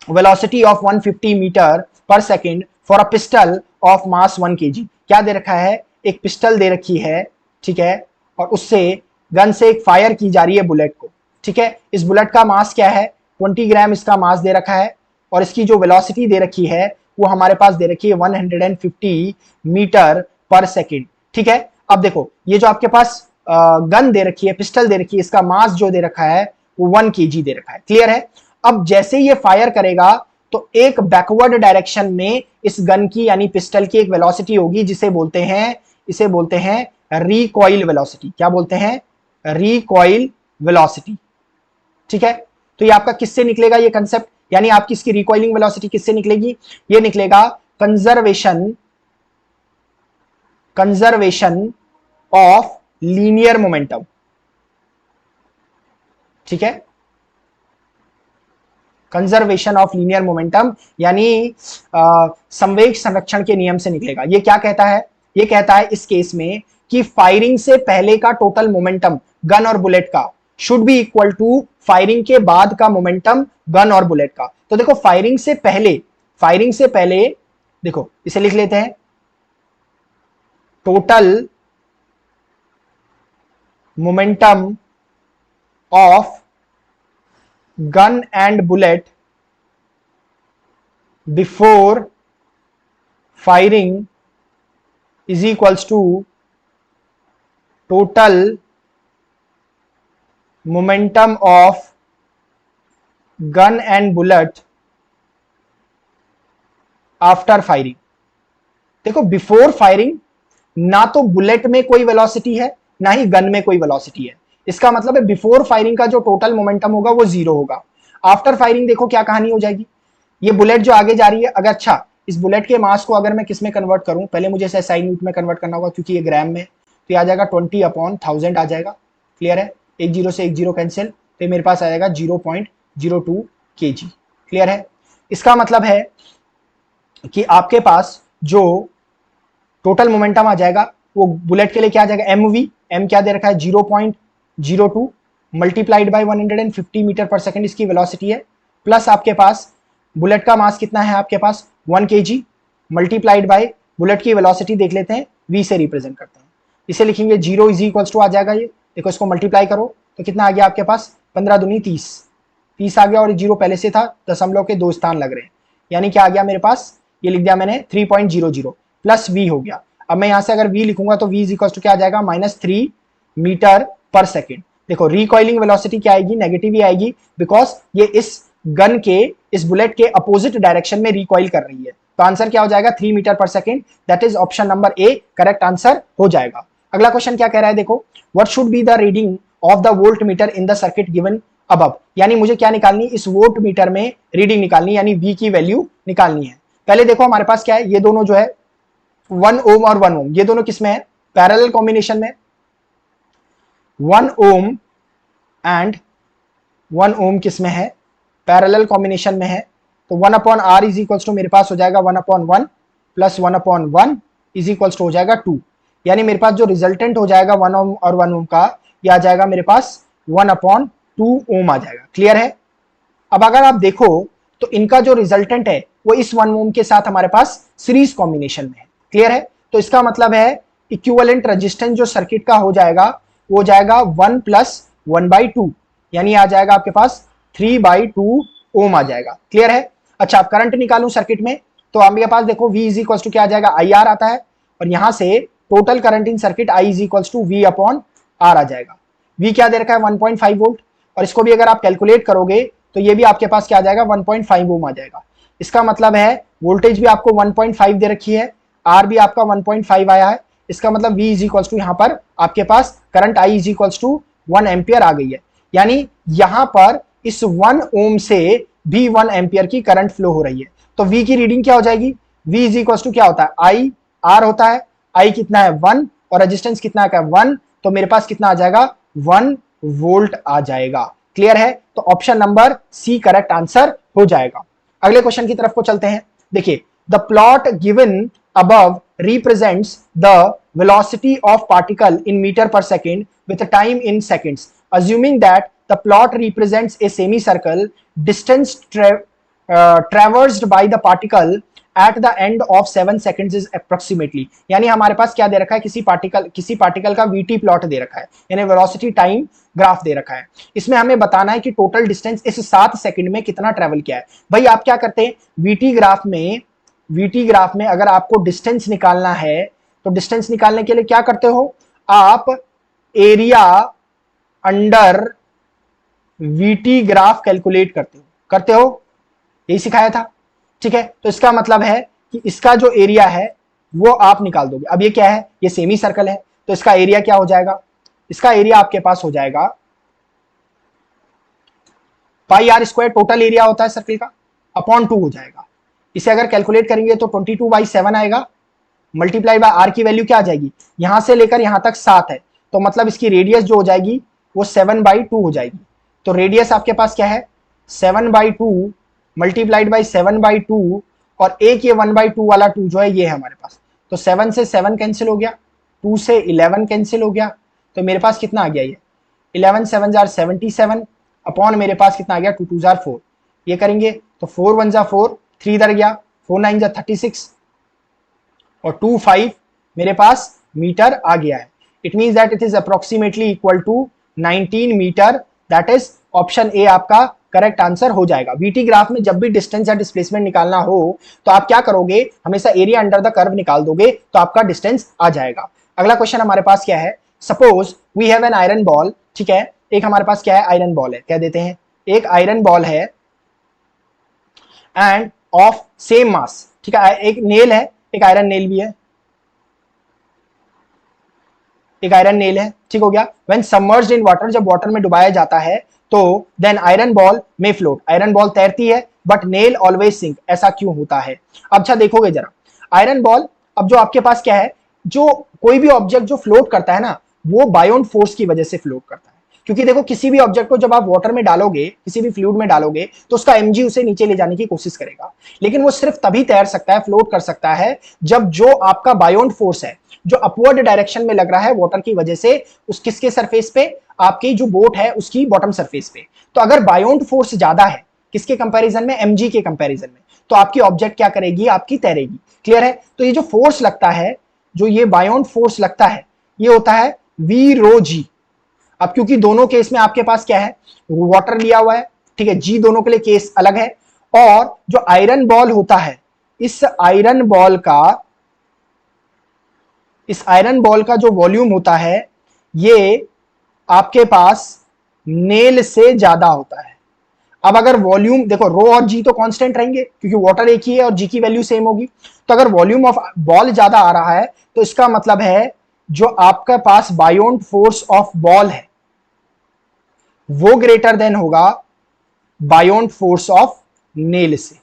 velocity of 150 metre per second for a pistol of mass 1 kg। क्या दे रखा है, एक पिस्टल दे रखी है, ठीक है, और उससे गन से एक फायर की जा रही है बुलेट को, ठीक है। इस बुलेट का मास क्या है, 20 ग्राम इसका मास दे रखा है, और इसकी जो वेलोसिटी दे रखी है वो हमारे पास दे रखी है 150 मीटर पर सेकेंड, ठीक है। अब देखो ये जो आपके पास गन दे रखी है, पिस्टल दे रखी है, इसका मास जो दे रखा है वो 1 kg दे रखा है। क्लियर है, अब जैसे ये फायर करेगा तो एक बैकवर्ड डायरेक्शन में इस गन की यानी पिस्टल की एक वेलोसिटी होगी जिसे बोलते हैं, इसे बोलते हैं रिकॉइल वेलोसिटी। क्या बोलते हैं, रिकॉइल वेलोसिटी, ठीक है। तो ये आपका किससे निकलेगा ये कंसेप्ट, यानी आपकी इसकी रिकॉइलिंग वेलोसिटी किससे निकलेगी, ये निकलेगा कंजर्वेशन ऑफ लीनियर मोमेंटम, ठीक है, कंजर्वेशन ऑफ लीनियर मोमेंटम, यानी संवेग संरक्षण के नियम से निकलेगा। ये क्या कहता है, ये कहता है इस केस में कि फायरिंग से पहले का टोटल मोमेंटम गन और बुलेट का should be equal to firing के बाद का मोमेंटम गन और बुलेट का। तो देखो फायरिंग से पहले देखो इसे लिख लेते हैं, total momentum of gun and bullet before firing is equals to total momentum of gun and bullet after firing। देखो बिफोर फायरिंग ना तो बुलेट में कोई वेलोसिटी है ना ही गन में कोई वेलोसिटी है, इसका मतलब है बिफोर फायरिंग का जो टोटल मोमेंटम होगा वो 0 होगा। आफ्टर फायरिंग देखो क्या कहानी हो जाएगी, ये बुलेट जो आगे जा रही है, अगर अच्छा इस बुलेट के मास को अगर मैं किस में कन्वर्ट करूं, पहले मुझे इसे SI यूनिट में कन्वर्ट करना होगा क्योंकि ये ग्राम में, तो ये आ जाएगा 20/1000 आ जाएगा। क्लियर है, एक जीरो से एक जीरो कैंसिल, तो मेरे पास आ जाएगा 0.02 kg। क्लियर है, इसका मतलब है कि आपके पास जो टोटल मोमेंटम आ जाएगा वो बुलेट के लिए क्या आ जाएगा, MV, M क्या दे रखा है 0.02 multiplied by 150 metre per second इसकी वेलोसिटी है, प्लस आपके पास बुलेट का मास कितना है आपके पास 1 kg मल्टीप्लाइड बाय बुलेट की वेलोसिटी देख लेते हैं, V से रिप्रेजेंट करते हैं, इसे लिखेंगे 0 इज इक्वल्स टू आ जाएगा, ये देखो इसको मल्टीप्लाई करो तो कितना आ गया आपके पास 15 दूनी 30 आ गया, और 0 पहले से था, दशमलव के 2 स्थान लग रहे हैं, यानी क्या आ गया मेरे पास, ये लिख दिया मैंने 3.00 प्लस V हो गया। अब मैं यहां से अगर V लिखूंगा तो V इज इक्वल्स टू क्या आ जाएगा -3 मीटर पर सेकेंड। देखो रिकॉइलिंग वेलोसिटी क्या आएगी, नेगेटिव ही आएगी, बिकॉज ये इस गन के इस बुलेट के अपोजिट डायरेक्शन में रिकॉइल कर रही है। तो आंसर क्या हो जाएगा 3 metre per second, that is option number A correct answer हो जाएगा। अगला क्वेश्चन क्या कह रहा है, देखो what should be the reading of the volt meter in the circuit given above, यानी मुझे क्या निकालनी, इस वोल्ट मीटर में रीडिंग निकालनी, यानी V की वैल्यू निकालनी है। पहले देखो हमारे पास क्या है, ये दोनों जो है 1 ओम और 1 ओम, ये दोनों किसमें है, पैरेलल कॉम्बिनेशन में, 1 ओम एंड 1 ओम किसमें है, पैरेलल कॉम्बिनेशन में है। तो 1/r इज इक्वल्स टू मेरे पास हो जाएगा 1/1 प्लस 1/1 इज इक्वल्स टू हो जाएगा 2, यानी मेरे पास जो रिजल्टेंट हो जाएगा 1 ओम और 1 ओम का, यह आ जाएगा मेरे पास 1/2 ओम आ जाएगा। क्लियर है, अब अगर आप देखो तो इनका जो रिजल्टेंट है वो इस 1 ओम के साथ हमारे पास सीरीज कॉम्बिनेशन में है। क्लियर है, तो इसका मतलब है इक्विवेलेंट रेजिस्टेंस जो सर्किट का हो जाएगा वो हो जाएगा 1 + 1/2, यानी आ जाएगा आपके पास 3/2 ओम आ जाएगा। क्लियर है, अच्छा अब करंट निकालूं सर्किट में, तो आपके पास देखो V इज इक्वल्स टू क्या आ जाएगा, IR आता है, और यहां से total current in circuit I is equals to V/R आ जाएगा। V क्या दे रखा है 1.5 वोल्ट, और इसको भी अगर आप कैलकुलेट करोगे तो ये भी आपके पास क्या आ जाएगा 1.5 ओम आ जाएगा। इसका मतलब है वोल्टेज भी आपको 1.5 दे रखी है, R भी आपका 1.5 आया है, इसका मतलब V इज इक्वल्स टू यहाँ पर आपके पास current I is equals to 1 ampere आ गई है, यानी यहां पर इस 1 ओम से भी 1 एम्पियर की करंट फ्लो हो रही है। तो V की रीडिंग क्या हो जाएगी, V इज इक्वल्स टू क्या होता है IR होता है, I कितना है 1 और रेजिस्टेंस कितना है 1, तो मेरे पास कितना आ जाएगा 1 वोल्ट आ जाएगा। क्लियर है, तो option number C correct answer हो जाएगा। अगले क्वेश्चन की तरफ को चलते हैं। देखिए the plot given above represents the velocity of particle in meter per second with a time in seconds. Assuming that the plot represents a semicircle, distance traversed by the particle at the end of 7 seconds is approximately, यानी हमारे पास क्या दे रखा है, किसी particle का VT plot दे रखा है, यानी वेलोसिटी टाइम ग्राफ दे रखा है। इसमें हमें बताना है कि टोटल डिस्टेंस इस 7 सेकंड में कितना ट्रेवल किया है। भाई आप क्या करते हैं, VT ग्राफ में अगर आपको डिस्टेंस निकालना है तो डिस्टेंस निकालने के लिए क्या करते हो, आप area under VT graph calculate करते हो, यही सिखाया था। ठीक है, तो इसका मतलब है कि इसका जो एरिया है वो आप निकाल दोगे। अब ये क्या है, ये सेमी सर्कल है, तो इसका एरिया क्या हो जाएगा, इसका एरिया आपके पास हो जाएगा πr² टोटल एरिया होता है सर्कल का अपॉन 2 हो जाएगा। इसे अगर कैलकुलेट करेंगे तो 22/7 आएगा, मल्टीप्लाई बाय r की वैल्यू क्या आ जाएगी, यहां से लेकर यहां तक 7 है, तो मतलब इसकी रेडियस जो हो जाएगी वो 7/2 हो जाएगी। तो रेडियस आपके पास क्या है 7/2 मल्टीप्लाइड बाई 7/2, और एक ये 1/2 वाला 2 जो है ये है हमारे पास, तो 7 से 7 कैंसिल हो गया, 2 से 11 कैंसिल हो गया, तो मेरे पास कितना आ गया, ये 11 7 जार 77 अपॉन मेरे पास कितना आ गया 2 2 जार 4, ये करेंगे तो 4 1 जा 4, 3 इधर गया, 4 9 जा 36 और 2 5 मेरे पास मीटर आ गया है। It means that it is approximately equal to 19 metre. That is option A आपका करेक्ट आंसर हो जाएगा। वीटी ग्राफ में जब भी डिस्टेंस या डिस्प्लेसमेंट निकालना हो तो आप क्या करोगे, हमेशा एरिया अंडर द कर्व निकाल दोगे तो आपका डिस्टेंस आ जाएगा। अगला क्वेश्चन हमारे पास क्या है, suppose we have an iron ball, ठीक है, एक हमारे पास क्या है आयरन बॉल है, कह देते हैं एक आयरन बॉल है एंड ऑफ सेम मास, ठीक है, एक नेल है, एक आयरन नेल भी है, एक आयरन नेल है, ठीक हो गया। व्हेन सबमर्ज्ड इन वाटर, जब वाटर में डुबाया जाता है तो देन आयरन बॉल में फ्लोट, आयरन बॉल तैरती है बट नेल ऑलवेज सिंक, ऐसा क्यों होता है। अब अच्छा देखोगे जरा आयरन बॉल, अब जो आपके पास क्या है, जो कोई भी ऑब्जेक्ट जो फ्लोट करता है ना वो बायोंट फोर्स की वजह से फ्लोट करता है। क्योंकि देखो किसी भी ऑब्जेक्ट को जब आप वाटर में डालोगे, किसी भी फ्लूइड में डालोगे तो उसका एमजी उसे नीचे ले जाने की कोशिश करेगा, लेकिन वो सिर्फ तभी तैर सकता है, फ्लोट कर सकता है जब जो आपका बायोंट फोर्स है जो अपवर्ड डायरेक्शन में लग रहा है वाटर की वजह से, उस किसके सरफेस पे, आपकी जो बोट है उसकी बॉटम सरफेस पे। तो अगर बायोंट फोर्स ज्यादा है किसके कंपैरिजन में, एमजी के कंपैरिजन में, तो आपकी ऑब्जेक्ट क्या करेगी, आपकी तैरेगी। क्लियर है। तो ये जो फोर्स लगता है, जो ये बायोंट फोर्स लगता है, ये होता है वी रो जी। अब क्योंकि दोनों केस में आपके पास क्या है, वाटर लिया हुआ है, ठीक है, जी दोनों के लिए केस अलग है। और जो आयरन बॉल होता है, इस आयरन बॉल का जो वॉल्यूम होता है ये आपके पास नेल से ज्यादा होता है। अब अगर वॉल्यूम देखो, रो और जी तो कांस्टेंट रहेंगे क्योंकि वाटर एक ही है और जी की वैल्यू सेम होगी। तो अगर वॉल्यूम ऑफ बॉल ज्यादा आ रहा है तो इसका मतलब है जो आपके पास बायोंट फोर्स ऑफ बॉल है वो ग्रेटर देन होगा बायोंट फोर्स ऑफ नेल से।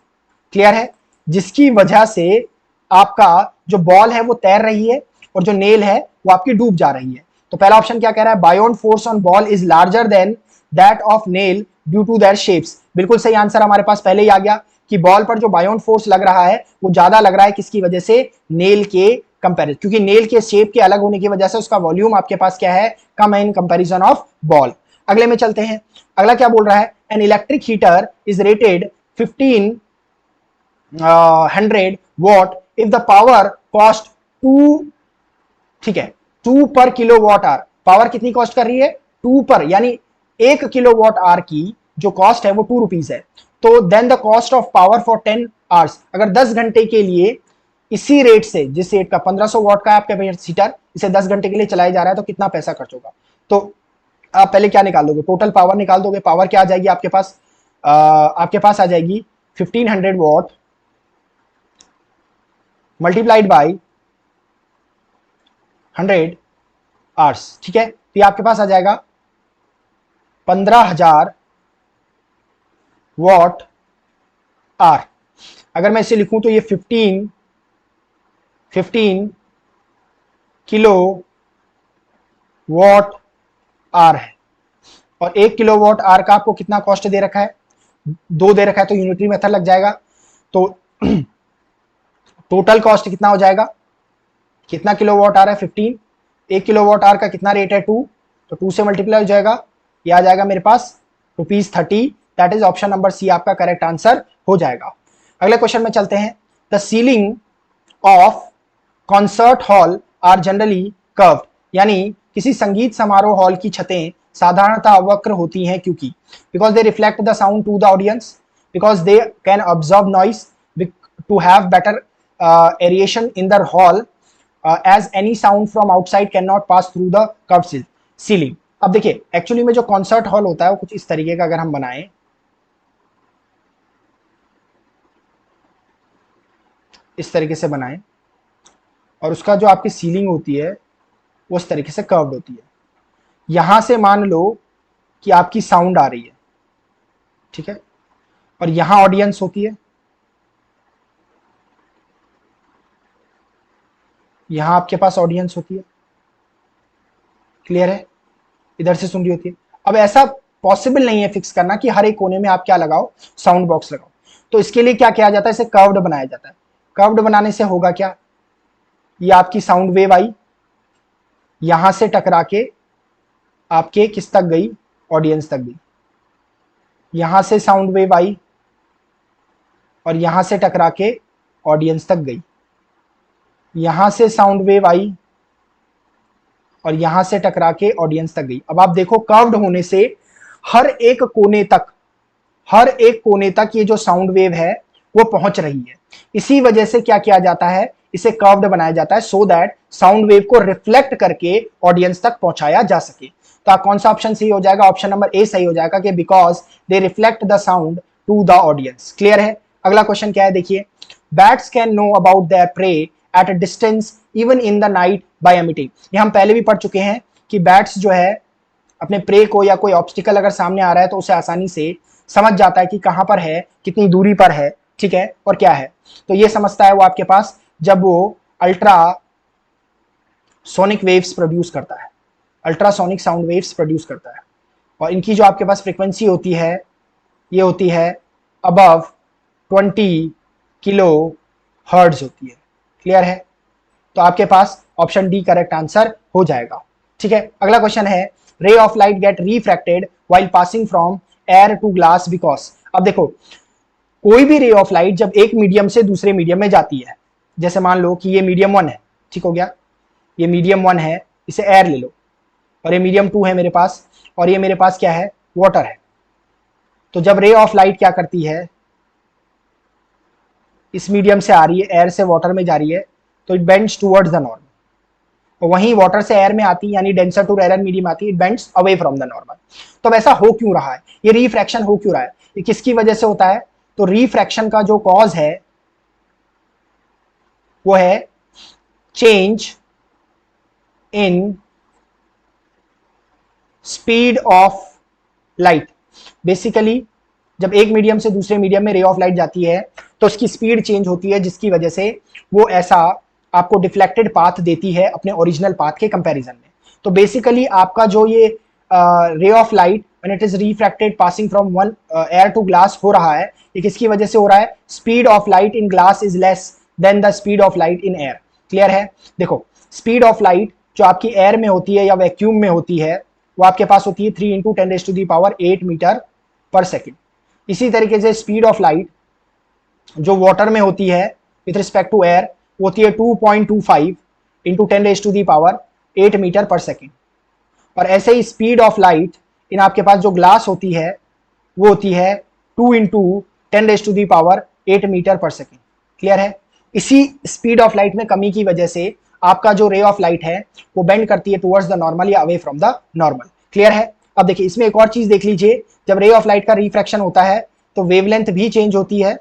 क्लियर है। जिसकी वजह से आपका जो बॉल है वो तैर रही है और जो नेल है वो आपकी डूब जा रही है। तो पहला ऑप्शन क्या कह रहा है, buoyant force on ball is larger than that of nail due to their shapes. बिल्कुल सही आंसर हमारे पास पहले ही आ गया कि बॉल पर जो बायोंट फोर्स लग रहा है वो ज्यादा लग रहा है, किसकी वजह से, नेल के कंपेरिजन, क्योंकि नेल के शेप के अलग होने की वजह से उसका वॉल्यूम आपके पास क्या है, कम है इन कंपेरिजन ऑफ बॉल। अगले में चलते हैं। अगला क्या बोल रहा है, an electric heater is rated 1500 what if the power cost 2, ठीक है, 2 पर किलो वॉट आर। पावर कितनी कॉस्ट कर रही है, 2 पर, यानी 1 किलो वॉट आर की जो कॉस्ट है वो 2 रुपीज है। तो then the cost of power for 10 hours, अगर 10 घंटे के लिए इसी रेट से, जिस रेट का 1500 वॉट का है आपके हीटर, इसे 10 घंटे के लिए चलाया जा रहा है तो कितना पैसा खर्च होगा। तो आप पहले क्या निकाल दोगे, टोटल पावर निकाल दोगे। पावर क्या आ जाएगी आपके पास, आ जाएगी 1500 वॉट मल्टीप्लाइड बाई 100 आवर्स, ठीक है। तो ये आपके पास आ जाएगा 15,000 वॉट आर। अगर मैं इसे लिखूं तो ये 15 किलो वॉट आर है। और 1 किलो वॉट आर का आपको कितना कॉस्ट दे रखा है, 2 दे रखा है, तो यूनिटरी मेथड लग जाएगा। तो टोटल कॉस्ट कितना हो जाएगा, कितना किलो वॉट आर है 15, 1 किलो वॉट आर का कितना रेट है 2, तो 2 से मल्टीप्लाई हो जाएगा, ये आ जाएगा मेरे पास ₹30। That is option number C आपका करेक्ट आंसर हो जाएगा। अगले क्वेश्चन में चलते हैं। The ceiling of concert hall are generally curved, यानी किसी संगीत समारोह हॉल की छतें साधारणतः वक्र होती हैं क्योंकि, because they reflect the sound to the audience, because they can observe noise, to have better aeration in the hall as any sound from outside cannot pass through the curved ceiling। अब देखिए actually में जो concert hall होता है वो कुछ इस तरीके का अगर हम बनाएं, इस तरीके से बनाएं, और उसका जो आपकी सीलिंग होती है वो इस तरीके से कर्व्ड होती है। यहां से मान लो कि आपकी साउंड आ रही है, ठीक है, और यहां ऑडियंस होती है, यहां आपके पास ऑडियंस होती है। क्लियर है, इधर से सुन रही होती है। अब ऐसा पॉसिबल नहीं है फिक्स करना कि हर एक कोने में आप क्या लगाओ, साउंड बॉक्स लगाओ। तो इसके लिए क्या किया जाता है, इसे कर्व्ड बनाया जाता है। कर्व्ड बनाने से होगा क्या, ये आपकी साउंड वेव आई, यहां से टकरा के आपके किस तक गई, ऑडियंस तक गई। यहां से साउंड वेव आई और यहां से टकरा के ऑडियंस तक गई, यहां से साउंड वेव आई और यहां से टकरा के ऑडियंस तक गई। अब आप देखो कर्व्ड होने से हर एक कोने तक, हर एक कोने तक ये जो साउंड वेव है वो पहुंच रही है। इसी वजह से क्या किया जाता है, इसे कर्व्ड बनाया जाता है सो दैट साउंड वेव को रिफ्लेक्ट करके ऑडियंस तक पहुंचाया जा सके। तो कौन सा ऑप्शन सही हो जाएगा, ऑप्शन नंबर ए सही हो जाएगा कि because they reflect the sound to the audience. Clear है। अगला क्वेश्चन क्या है देखिए, bats can know about their prey at a distance even in the night by emitting. ये हम पहले भी पढ़ चुके हैं कि बैट्स जो है अपने प्रे को या कोई ऑब्स्टिकल अगर सामने आ रहा है तो उसे आसानी से समझ जाता है कि कहां पर है, कितनी दूरी पर है, ठीक है, और क्या है। तो ये समझता है वो आपके पास जब वो अल्ट्रा सोनिक वेव्स प्रोड्यूस करता है, अल्ट्रासोनिक साउंड वेव्स प्रोड्यूस करता है। और इनकी जो आपके पास फ्रीक्वेंसी होती है ये होती है अबव 20 किलो हर्ट्ज होती है। क्लियर है। तो आपके पास ऑप्शन डी करेक्ट आंसर हो जाएगा। ठीक है। अगला क्वेश्चन है, ray of light get refracted while passing from air to glass because. अब देखो कोई भी रे ऑफ लाइट जब एक मीडियम से दूसरे मीडियम में जाती है, जैसे मान लो कि ये मीडियम 1 है, ठीक हो गया, ये मीडियम 1 है, इसे एयर ले लो, और ये मीडियम 2 है मेरे पास, और ये मेरे पास क्या है, वाटर है। तो जब रे ऑफ लाइट क्या करती है, इस मीडियम से आ रही है, एयर से वाटर में जा रही है, तो it bends towards the normal. और वहीं वाटर से एयर में आती, यानी डेंसर टू रेयर मीडियम आती, it bends away from the normal. तो ऐसा हो क्यों रहा है, ये रिफ्रैक्शन हो क्यों रहा है, ये किसकी वजह से होता है। तो रिफ्रैक्शन का जो कॉज है वो है change in speed of light. Basically जब एक मीडियम से दूसरे मीडियम में रे ऑफ लाइट जाती है तो उसकी स्पीड चेंज होती है, जिसकी वजह से वो ऐसा आपको डिफ्लेक्टेड पाथ देती है अपने ओरिजिनल पाथ के कंपैरिजन में। तो बेसिकली आपका जो ये ray of light when it is refracted passing from one air to glass हो रहा है, ये किसकी वजह से हो रहा है, speed of light in glass is less than the speed of light in air. Clear है। देखो स्पीड ऑफ लाइट जो आपकी एयर में होती है या वैक्यूम में होती है वो आपके पास होती है 3 × 10⁸ मीटर पर सेकेंड। इसी तरीके से स्पीड ऑफ लाइट जो वाटर में होती है विथ रिस्पेक्ट टू एयर वो होती है 2.25 × 10⁸ मीटर पर सेकेंड। और ऐसे ही स्पीड ऑफ लाइट इन आपके पास जो ग्लास होती है वो होती है 2 × 10⁸ मीटर पर सेकेंड। क्लियर है। इसी स्पीड ऑफ लाइट में कमी की वजह से आपका जो रे ऑफ लाइट है वो बेंड करती है टुवर्ड्स द नॉर्मल या away from the normal. Clear है। अब देखिए इसमें एक और चीज देख लीजिए, जब रे ऑफ लाइट का रिफ्रैक्शन होता है तो वेवलेंथ भी चेंज होती है,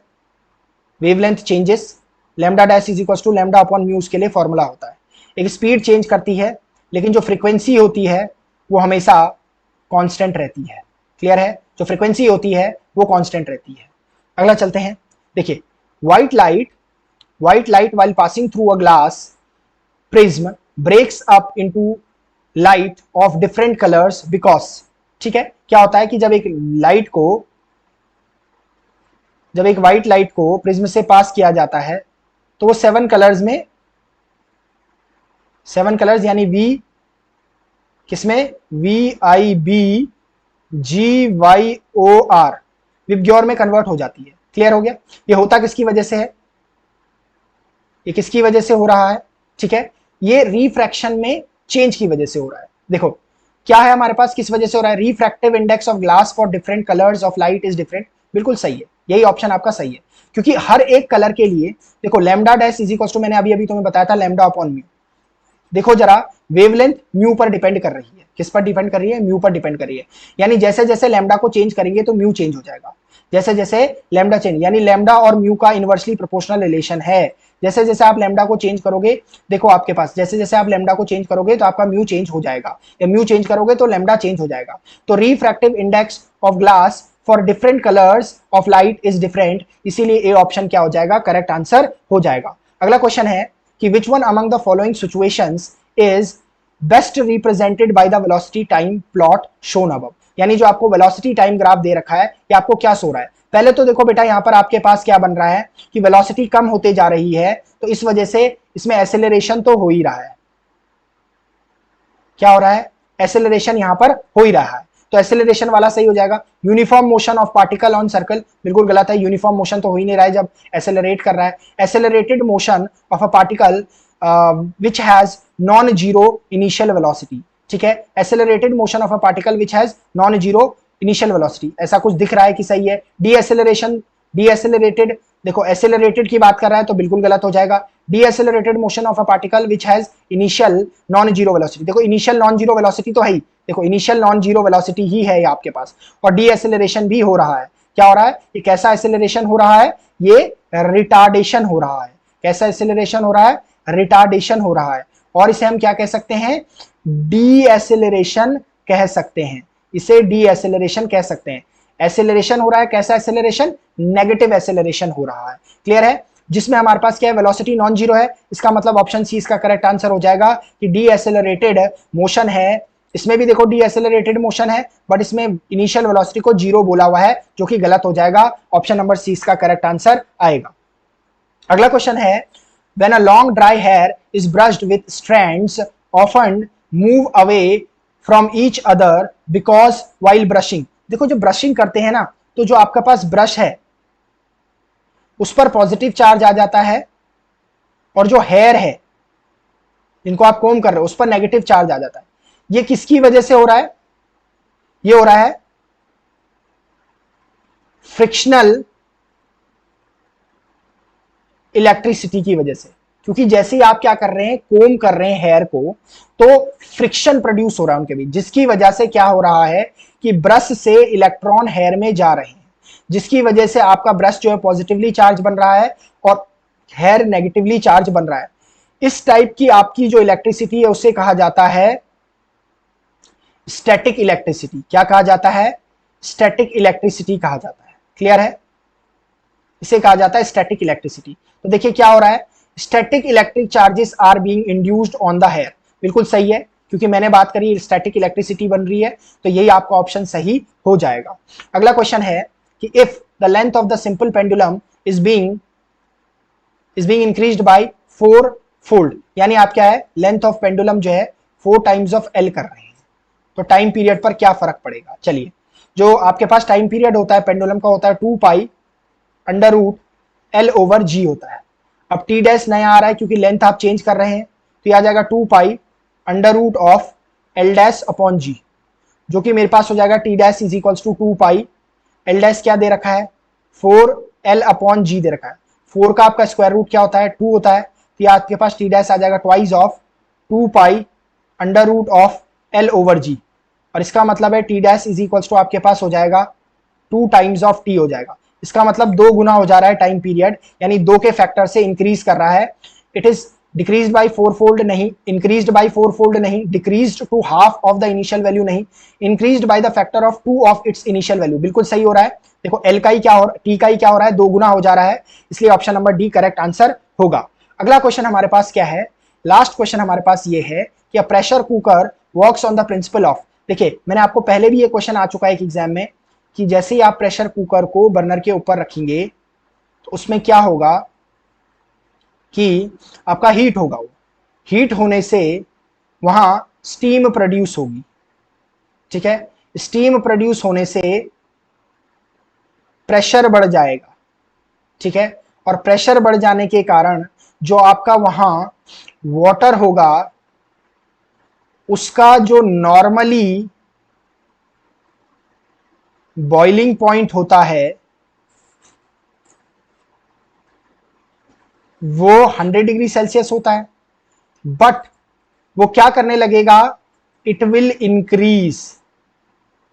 wavelength changes, lambda dash is equal to lambda upon mu, उसके लिए फॉर्मूला होता है। एक स्पीड चेंज करती है लेकिन जो फ्रीक्वेंसी होती है वो हमेशा कांस्टेंट रहती है। क्लियर है। जो फ्रीक्वेंसी होती है वो कांस्टेंट रहती है। अगला चलते हैं। देखिए white light while passing through a glass prism breaks up into light of different colours because. ठीक है। क्या होता है कि जब एक व्हाइट लाइट को प्रिज्म से पास किया जाता है तो वो 7 कलर्स में, 7 कलर्स यानी वी किसमें, VIB GYOR विबग्योर में कन्वर्ट हो जाती है। क्लियर हो गया। ये होता किसकी वजह से है, ये किसकी वजह से हो रहा है, ठीक है, ये रिफ्रैक्शन में चेंज की वजह से हो रहा है। देखो क्या है हमारे पास, किस वजह से हो रहा है, refractive index of glass for different colours of light is different. बिल्कुल सही है, यही ऑप्शन आपका सही है, क्योंकि हर एक कलर के लिए देखो lambda dash is equal to, मैंने अभी तुम्हें बताया था लैम्डा अपॉन म्यू। देखो जरा वेवलेंथ म्यू पर डिपेंड कर रही है, किस पर डिपेंड कर रही है, म्यू पर डिपेंड कर रही है। यानी जैसे जैसे लैम्डा को चेंज करेंगे तो म्यू चेंज हो जाएगा, जैसे जैसे लैम्डा चेंज, यानी लैम्डा और म्यू का इनवर्सली प्रोपोर्शनल रिलेशन है। जैसे जैसे आप लैम्डा को चेंज करोगे, देखो आपके पास जैसे जैसे आप लैम्डा को चेंज करोगे तो आपका म्यू चेंज हो जाएगा, या म्यू चेंज करोगे तो लैम्डा चेंज हो जाएगा। तो refractive index of glass for different colours of light is different, इसीलिए ए ऑप्शन क्या हो जाएगा, करेक्ट आंसर हो जाएगा। अगला क्वेश्चन है कि which one among the following situations is best represented by the velocity time plot shown above. यानी जो आपको वेलोसिटी टाइम ग्राफ दे रखा है ये आपको क्या सो रहा है। पहले तो देखो बेटा यहाँ पर आपके पास क्या बन रहा है कि वेलोसिटी कम होते जा रही है, तो इस वजह से इसमें एक्सेलरेशन तो हो ही रहा है। क्या हो रहा है, एसेलरेशन यहां पर हो ही रहा है, तो एसेलरेशन वाला सही हो जाएगा। Uniform motion of particle on circle बिल्कुल गलत है, यूनिफॉर्म मोशन तो हो ही नहीं रहा है जब एसेलरेट कर रहा है। Accelerated motion of a particle which has non zero initial velocity, ठीक है, accelerated motion of a particle which has non zero initial velocity, ऐसा कुछ दिख रहा है कि सही है। डीएसेलरेशन, डीएसेलरेटेड, देखो एसेलरेटेड की बात कर रहा है तो बिल्कुल गलत हो जाएगा। Decelerated motion of a particle which has initial non zero velocity, देखो इनिशियल नॉन जीरो वेलोसिटी तो है ही, देखो इनिशियल नॉन जीरो वेलोसिटी ही है आपके पास, और डीएसेलरेशन भी हो रहा है। क्या हो रहा है, ये कैसा एसेलरेशन हो रहा है, ये रिटार्डेशन हो रहा है। कैसा एसेलरेशन हो रहा है, रिटार्डेशन हो रहा है, और इसे हम क्या कह सकते हैं, डीएसेलरेशन कह सकते हैं, इसे डीएसेलरेशन कह सकते हैं। एसेलरेशन हो रहा है, कैसा एसेलरेशन, नेगेटिव एसेलरेशन हो रहा है। क्लियर है, जिसमें हमारे पास क्या है, वेलोसिटी नॉन जीरो है, इसका मतलब ऑप्शन सी इसका करेक्ट आंसर हो जाएगा कि डीएसेलरेटेड मोशन है। इसमें भी देखो डीएसेलरेटेड मोशन है, बट इसमें इनिशियल वेलोसिटी को जीरो बोला हुआ है, जो कि गलत हो जाएगा, ऑप्शन नंबर सी इसका करेक्ट आंसर आएगा। अगला क्वेश्चन है, when a long dry hair is brushed with strands often move away from each other because while brushing, देखो जो ब्रशिंग करते हैं ना, तो जो आपका पास ब्रश है उस पर पॉजिटिव चार्ज आ जाता है, और जो हेयर है जिनको आप कोम कर रहे हो उस पर नेगेटिव चार्ज आ जाता है। ये किसकी वजह से हो रहा है, ये हो रहा है फ्रिक्शनल इलेक्ट्रिसिटी की वजह से, क्योंकि जैसे ही आप क्या कर रहे हैं, कोम कर रहे हैं हेयर को, तो फ्रिक्शन प्रोड्यूस हो रहा है उनके बीच, जिसकी वजह से क्या हो रहा है कि ब्रश से इलेक्ट्रॉन हेयर में जा रहे हैं, जिसकी वजह से आपका ब्रश जो है पॉजिटिवली चार्ज बन रहा है और हेयर नेगेटिवली चार्ज बन रहा है। इस टाइप की आपकी जो इलेक्ट्रिसिटी है उसे कहा जाता है स्टैटिक इलेक्ट्रिसिटी। क्या कहा जाता है, स्टैटिक इलेक्ट्रिसिटी कहा जाता है। क्लियर है, इसे कहा जाता है स्टैटिक इलेक्ट्रिसिटी। तो देखिए क्या हो रहा है, static electric charges are being induced on the hair, बिल्कुल सही है, क्योंकि मैंने बात करी स्टैटिक इलेक्ट्रिसिटी बन रही है, तो यही आपका ऑप्शन सही हो जाएगा। अगला क्वेश्चन है कि if the length of the simple pendulum is being increased by 4 fold, यानी आप क्या है, लेंथ ऑफ पेंडुलम जो है 4 टाइम्स ऑफ एल कर रहे हैं, तो टाइम पीरियड पर क्या फर्क पड़ेगा। चलिए, जो आपके पास टाइम पीरियड होता है पेंडुलम का होता है 2 pi under root L over G होता है। अब टी डैश नया आ रहा है क्योंकि लेंथ आप चेंज कर रहे हैं, तो आ जाएगा 2 pi under root of L dash upon G, जो कि मेरे पास हो जाएगा T dash is equals to 2 pi, L dash क्या दे रखा है, 4 एल अपॉन जी दे रखा है। 4 का आपका स्क्वायर रूट क्या होता है, 2 होता है, तो आपके पास टी डैश आ जाएगा twice of 2 pi under root of L over G, और इसका मतलब है T dash is equals to आपके पास हो जाएगा 2 टाइम्स ऑफ टी हो जाएगा। इसका मतलब 2 गुना हो जा रहा है टाइम पीरियड, यानी 2 के फैक्टर से इंक्रीज कर रहा है। It is decreased by 4 fold नहीं, इंक्रीज्ड बाय 4 फोल्ड नहीं, decreased to half of the initial value नहीं, increased by the factor of 2 of its initial value, बिल्कुल सही हो रहा है। देखो एल का ही क्या हो, टी का ही क्या हो रहा है, 2 गुना हो जा रहा है, इसलिए option number D correct answer होगा। अगला क्वेश्चन हमारे पास क्या है, लास्ट क्वेश्चन हमारे पास ये है कि a pressure cooker works on the principle of, देखिए मैंने आपको पहले भी ये क्वेश्चन आ चुका है एक एग्जाम में, कि जैसे ही आप प्रेशर कुकर को बर्नर के ऊपर रखेंगे तो उसमें क्या होगा कि आपका हीट होगा, वो हीट होने से वहां स्टीम प्रोड्यूस होगी, ठीक है, स्टीम प्रोड्यूस होने से प्रेशर बढ़ जाएगा, ठीक है, और प्रेशर बढ़ जाने के कारण जो आपका वहां वाटर होगा उसका जो नॉर्मली बॉइलिंग पॉइंट होता है वो 100 डिग्री सेल्सियस होता है, बट वो क्या करने लगेगा, इट विल इंक्रीज,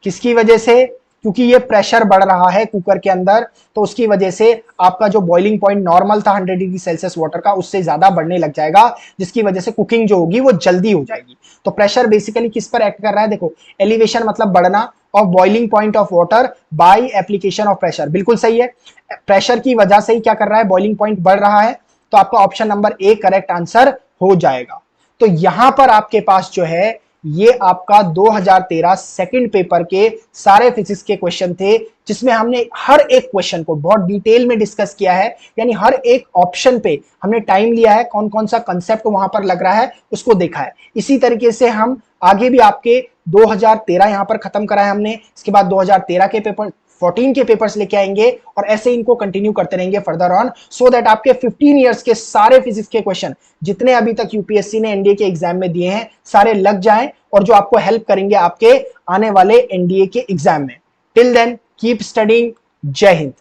किसकी वजह से, क्योंकि ये प्रेशर बढ़ रहा है कुकर के अंदर, तो उसकी वजह से आपका जो बॉइलिंग पॉइंट नॉर्मल था 100 डिग्री सेल्सियस वाटर का उससे ज्यादा बढ़ने लग जाएगा, जिसकी वजह से कुकिंग जो होगी वो जल्दी हो जाएगी। तो प्रेशर बेसिकली किस पर एक्ट कर रहा है, देखो एलिवेशन मतलब बढ़ना of boiling point of water by application of pressure, बिल्कुल सही है, प्रेशर की वजह से ही क्या कर रहा है, बॉइलिंग पॉइंट बढ़ रहा है, तो आपका option number A correct answer हो जाएगा। तो यहां पर आपके पास जो है ये आपका 2013 सेकंड पेपर के सारे फिजिक्स के क्वेश्चन थे, जिसमें हमने हर एक क्वेश्चन को बहुत डिटेल में डिस्कस किया है, यानी हर एक ऑप्शन पे हमने टाइम लिया है, कौन कौन सा कंसेप्ट वहां पर लग रहा है उसको देखा है। इसी तरीके से हम आगे भी आपके 2013 यहां पर खत्म करा है हमने, इसके बाद 2013 के पेपर 14 के पेपर्स लेके आएंगे और ऐसे इनको कंटिन्यू करते रहेंगे फर्दर ऑन, सो दैट आपके 15 इयर्स के सारे फिजिक्स के क्वेश्चन जितने अभी तक यूपीएससी ने एनडीए के एग्जाम में दिए हैं सारे लग जाएं और जो आपको हेल्प करेंगे आपके आने वाले एनडीए के एग्जाम में। Till then keep studying. जय हिंद।